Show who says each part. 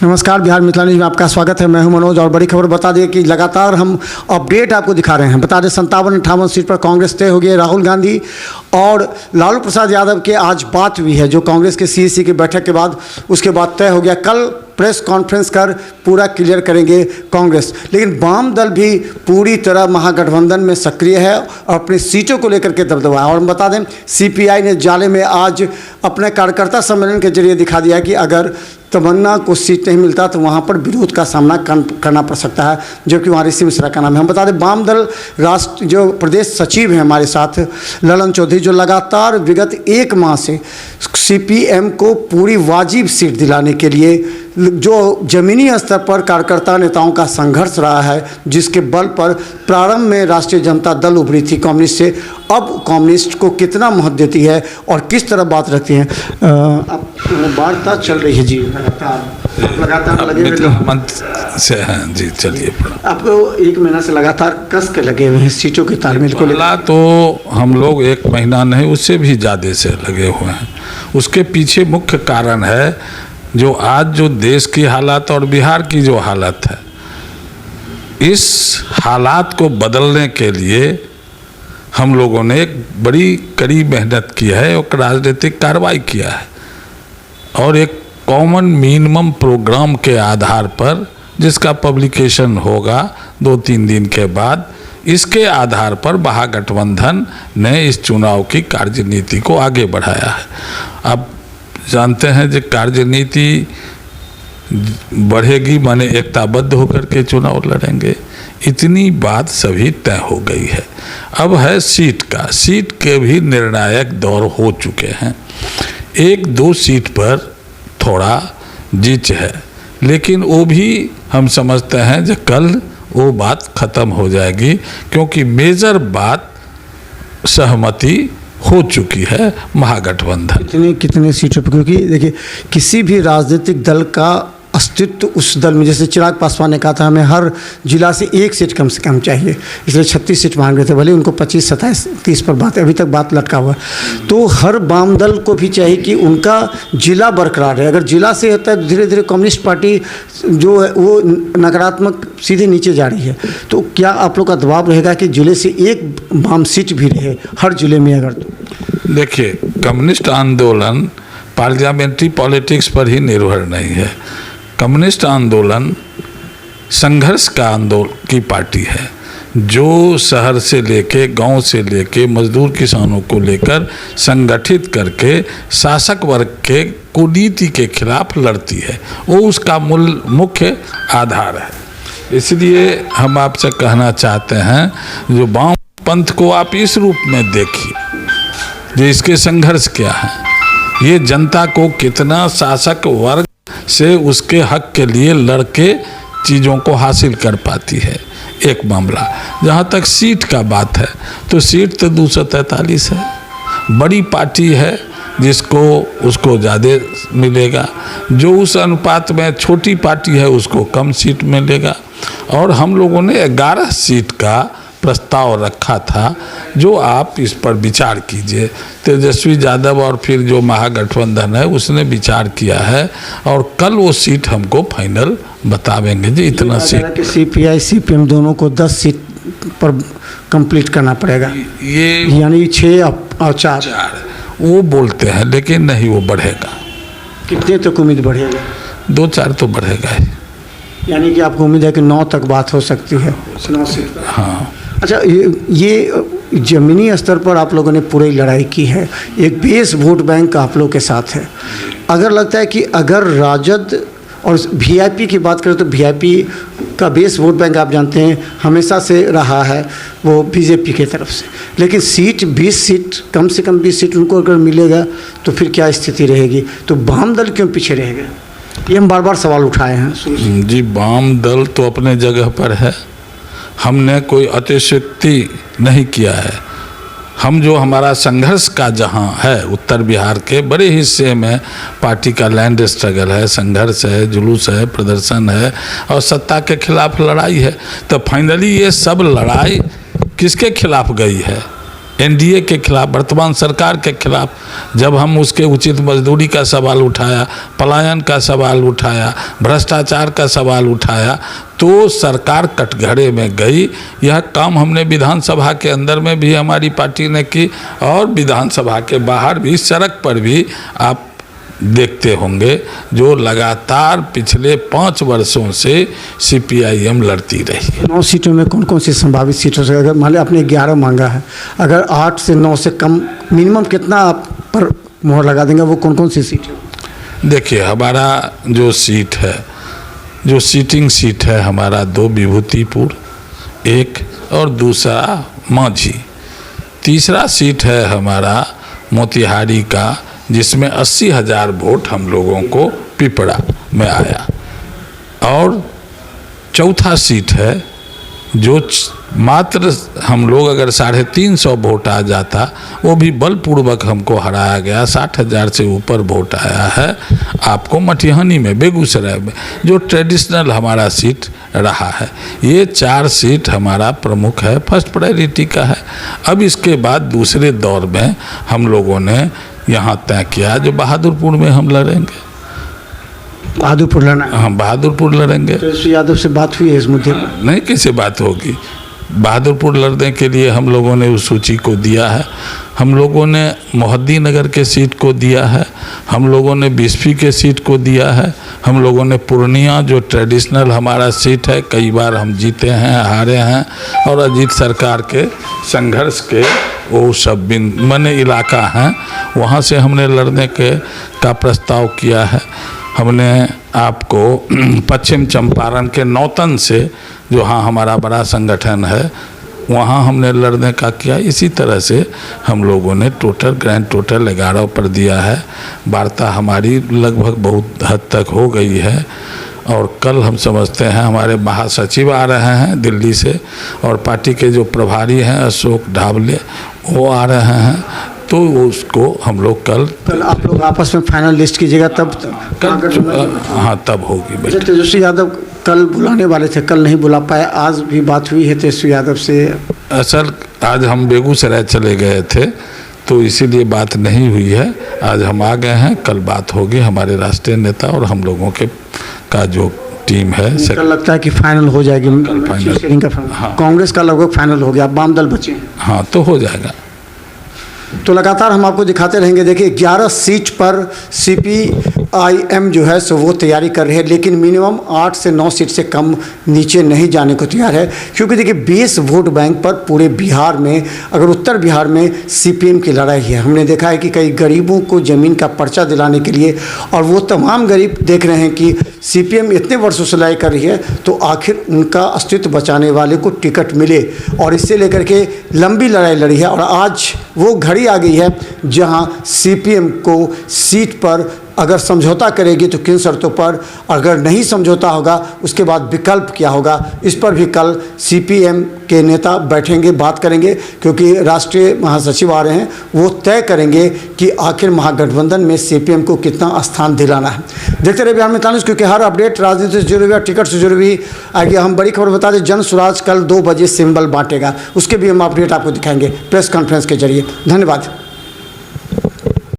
Speaker 1: नमस्कार, बिहार मिथिला न्यूज में आपका स्वागत है। मैं हूं मनोज और बड़ी खबर बता दें कि लगातार हम अपडेट आपको दिखा रहे हैं। बता दें 57-58 सीट पर कांग्रेस तय हो गई। राहुल गांधी और लालू प्रसाद यादव के आज बात हुई है, जो कांग्रेस के सीईसी की बैठक के बाद उसके बाद तय हो गया। कल प्रेस कॉन्फ्रेंस कर पूरा क्लियर करेंगे कांग्रेस। लेकिन वाम दल भी पूरी तरह महागठबंधन में सक्रिय है और अपनी सीटों को लेकर के दबदबा है। और हम बता दें सीपीआई ने जाले में आज अपने कार्यकर्ता सम्मेलन के जरिए दिखा दिया कि अगर तमन्ना को सीट नहीं मिलता तो वहाँ पर विरोध का सामना करना पड़ सकता है, जबकि वहाँ ऋषि मिश्रा का नाम है। हम बता दें वाम दल राष्ट्र जो प्रदेश सचिव हैं हमारे साथ ललन चौधरी, जो लगातार विगत 1 माह से सीपीएम को पूरी वाजिब सीट दिलाने के लिए जो ज़मीनी स्तर पर कार्यकर्ता नेताओं का संघर्ष रहा है, जिसके बल पर प्रारंभ में राष्ट्रीय जनता दल उभरी थी कम्युनिस्ट से, अब कम्युनिस्ट को कितना महत्व देती है और किस तरह बात रखती हैं। अब वार्ता चल रही है जी, लगातार लगे हुए
Speaker 2: से हैं जी। चलिए,
Speaker 1: आपको 1 महीना से लगातार कस के लगे हुए हैं सीटों के तालमेल को लेकर।
Speaker 2: तो हम लोग 1 महीना नहीं, उससे भी ज़्यादा से लगे हुए हैं। उसके पीछे मुख्य कारण है जो आज जो देश की हालत और बिहार की जो हालत है, इस हालात को बदलने के लिए हम लोगों ने एक बड़ी कड़ी मेहनत की है और राजनीतिक कार्रवाई किया है और एक कॉमन मिनिमम प्रोग्राम के आधार पर, जिसका पब्लिकेशन होगा 2-3 दिन के बाद, इसके आधार पर महागठबंधन ने इस चुनाव की कार्यनीति को आगे बढ़ाया है। अब जानते हैं कि कार्यनीति बढ़ेगी माने एकताबद्ध होकर के चुनाव लड़ेंगे, इतनी बात सभी तय हो गई है। अब है सीट के भी निर्णायक दौर हो चुके हैं। 1-2 सीट पर थोड़ा जीत है, लेकिन वो भी हम समझते हैं कि कल वो बात खत्म हो जाएगी, क्योंकि मेजर बात सहमति हो चुकी है महागठबंधन।
Speaker 1: कितने सीटों पर, क्योंकि देखिए किसी भी राजनीतिक दल का अस्तित्व उस दल में, जैसे चिराग पासवान ने कहा था हमें हर जिला से 1 सीट कम से कम चाहिए, इसलिए 36 सीट मांग रहे थे, भले उनको 25, 27, 30 पर बात अभी तक बात लटका हुआ। तो हर वाम दल को भी चाहिए कि उनका जिला बरकरार है। अगर जिला से होता है धीरे धीरे कम्युनिस्ट पार्टी जो है वो नकारात्मक सीधे नीचे जा रही है। तो क्या आप लोग का दबाव रहेगा कि जिले से 1 वाम सीट भी रहे हर जिले में? अगर
Speaker 2: देखिए, कम्युनिस्ट आंदोलन पार्लियामेंट्री पॉलिटिक्स पर ही निर्भर नहीं है। कम्युनिस्ट आंदोलन संघर्ष का आंदोलन की पार्टी है, जो शहर से लेके, गांव से लेके, मजदूर किसानों को लेकर संगठित करके शासक वर्ग के कुनीति के खिलाफ लड़ती है। वो उसका मुख्य आधार है। इसलिए हम आपसे कहना चाहते हैं, जो वाम पंथ को आप इस रूप में देखिए, जो इसके संघर्ष क्या है, ये जनता को कितना शासक वर्ग से उसके हक के लिए लड़के चीज़ों को हासिल कर पाती है। एक मामला। जहाँ तक सीट का बात है, तो सीट तो 243 है, बड़ी पार्टी है, जिसको उसको ज़्यादा मिलेगा। जो उस अनुपात में छोटी पार्टी है उसको कम सीट मिलेगा। और हम लोगों ने 11 सीट का प्रस्ताव रखा था, जो आप इस पर विचार कीजिए। तेजस्वी यादव और फिर जो महागठबंधन है उसने विचार किया है और कल वो सीट हमको फाइनल बतावेंगे जी। इतना सीट
Speaker 1: सीपीआई सीपीएम दोनों को 10 सीट पर कंप्लीट करना पड़ेगा, ये यानी 6 और 4
Speaker 2: वो बोलते हैं, लेकिन नहीं, वो बढ़ेगा।
Speaker 1: कितने तक उम्मीद बढ़ेगा?
Speaker 2: 2-4 तो बढ़ेगा ही।
Speaker 1: यानी कि आपको उम्मीद है कि 9 तक बात हो सकती है? 9 सीट।
Speaker 2: हाँ।
Speaker 1: अच्छा, ये ज़मीनी स्तर पर आप लोगों ने पूरी लड़ाई की है, एक बेस वोट बैंक आप लोग के साथ है। अगर लगता है कि अगर राजद और वीआईपी की बात करें तो वीआईपी का बेस वोट बैंक आप जानते हैं हमेशा से रहा है वो बीजेपी की तरफ से, लेकिन सीट 20 सीट, कम से कम 20 सीट उनको अगर मिलेगा तो फिर क्या स्थिति रहेगी? तो वाम दल क्यों पीछे रहेगा? ये हम बार बार सवाल उठाए हैं
Speaker 2: जी। वाम दल तो अपने जगह पर है, हमने कोई अतिशयोक्ति नहीं किया है। हम जो हमारा संघर्ष का जहां है, उत्तर बिहार के बड़े हिस्से में पार्टी का लैंड स्ट्रगल है, संघर्ष है, जुलूस है, प्रदर्शन है और सत्ता के खिलाफ लड़ाई है। तो फाइनली ये सब लड़ाई किसके खिलाफ गई है? एनडीए के खिलाफ, वर्तमान सरकार के खिलाफ जब हम उसके उचित मजदूरी का सवाल उठाया, पलायन का सवाल उठाया, भ्रष्टाचार का सवाल उठाया, तो सरकार कटघरे में गई। यह काम हमने विधानसभा के अंदर में भी हमारी पार्टी ने की और विधानसभा के बाहर भी, सड़क पर भी आप देखते होंगे जो लगातार पिछले 5 वर्षों से सीपीआईएम लड़ती रही है।
Speaker 1: 9 सीटों में कौन कौन सी संभावित सीटों से, अगर मान ली आपने 11 मांगा है, अगर 8 से 9 से कम मिनिमम कितना आप पर मोहर लगा देंगे, वो कौन कौन सी सीट है?
Speaker 2: देखिए, हमारा जो सीट है, जो सीटिंग सीट है हमारा 2 विभूतिपुर, एक और दूसरा मांझी, तीसरा सीट है हमारा मोतिहारी का, जिसमें 80,000 वोट हम लोगों को पिपरा में आया, और चौथा सीट है जो मात्र हम लोग अगर 350 वोट आ जाता, वो भी बलपूर्वक हमको हराया गया। 60,000 से ऊपर वोट आया है आपको मटिहानी में, बेगूसराय में, जो ट्रेडिशनल हमारा सीट रहा है। ये 4 सीट हमारा प्रमुख है, फर्स्ट प्रायोरिटी का है। अब इसके बाद दूसरे दौर में हम लोगों ने यहाँ तय किया जो बहादुरपुर में हम लड़ेंगे।
Speaker 1: बहादुरपुर लड़ना?
Speaker 2: हम बहादुरपुर लड़ेंगे।
Speaker 1: तेजस्वी यादव से बात हुई है इस मुद्दे पर?
Speaker 2: नहीं, कैसे बात होगी? बहादुरपुर लड़ने के लिए हम लोगों ने उस सूची को दिया है। हम लोगों ने मोहद्दीनगर के सीट को दिया है, हम लोगों ने बिस्फी के सीट को दिया है, हम लोगों ने पूर्णिया जो ट्रेडिशनल हमारा सीट है, कई बार हम जीते हैं, हारे हैं, और अजीत सरकार के संघर्ष के वो सब मन इलाका हैं, वहाँ से हमने लड़ने का प्रस्ताव किया है। हमने आपको पश्चिम चंपारण के नौतन से, जो हाँ हमारा बड़ा संगठन है, वहाँ हमने लड़ने का किया। इसी तरह से हम लोगों ने ग्रैंड टोटल 11 पर दिया है। वार्ता हमारी लगभग बहुत हद तक हो गई है, और कल हम समझते हैं हमारे महासचिव आ रहे हैं दिल्ली से, और पार्टी के जो प्रभारी हैं अशोक ढाबले वो आ रहे हैं, तो उसको हम लोग कल
Speaker 1: आप लोग आपस में फाइनल लिस्ट कीजिएगा, तब
Speaker 2: कल हाँ तब होगी।
Speaker 1: तेजस्वी यादव कल बुलाने वाले थे, कल नहीं बुला पाए, आज भी बात हुई है तेजस्वी यादव से?
Speaker 2: असल आज हम बेगूसराय चले गए थे, तो इसीलिए बात नहीं हुई है। आज हम आ गए हैं, कल बात होगी। हमारे राष्ट्रीय नेता और हम लोगों के का जो टीम है,
Speaker 1: कल लगता है कि फाइनल हो जाएगी।
Speaker 2: फाइनल, हाँ।
Speaker 1: कांग्रेस का लगभग फाइनल हो गया, वाम दल बचे हैं।
Speaker 2: हाँ, तो हो जाएगा।
Speaker 1: तो लगातार हम आपको दिखाते रहेंगे। देखिए 11 सीट पर सीपीआईएम जो है सो वो तैयारी कर रही है, लेकिन मिनिमम 8 से 9 सीट से कम नीचे नहीं जाने को तैयार है, क्योंकि देखिए 20 वोट बैंक पर पूरे बिहार में, अगर उत्तर बिहार में सीपीएम की लड़ाई है। हमने देखा है कि कई गरीबों को ज़मीन का पर्चा दिलाने के लिए, और वो तमाम गरीब देख रहे हैं कि सीपीएम इतने वर्षों से लड़ाई कर रही है, तो आखिर उनका अस्तित्व बचाने वाले को टिकट मिले, और इससे लेकर के लंबी लड़ाई लड़ी है। और आज वो घड़ी आ गई है जहां सीपीएम को सीट पर अगर समझौता करेगी तो किन शर्तों पर, अगर नहीं समझौता होगा उसके बाद विकल्प क्या होगा, इस पर भी कल सीपीएम के नेता बैठेंगे, बात करेंगे, क्योंकि राष्ट्रीय महासचिव आ रहे हैं, वो तय करेंगे कि आखिर महागठबंधन में सीपीएम को कितना स्थान दिलाना है। देखते रहिए बिहार में न्यूज़, क्योंकि हर अपडेट राजनीति से जुड़ी हुई, टिकट से जुड़ी हुई आगे। हम बड़ी खबर बता दें, जन स्वराज कल 2 बजे सिंबल बांटेगा, उसके भी हम अपडेट आपको दिखाएंगे प्रेस कॉन्फ्रेंस के जरिए। धन्यवाद।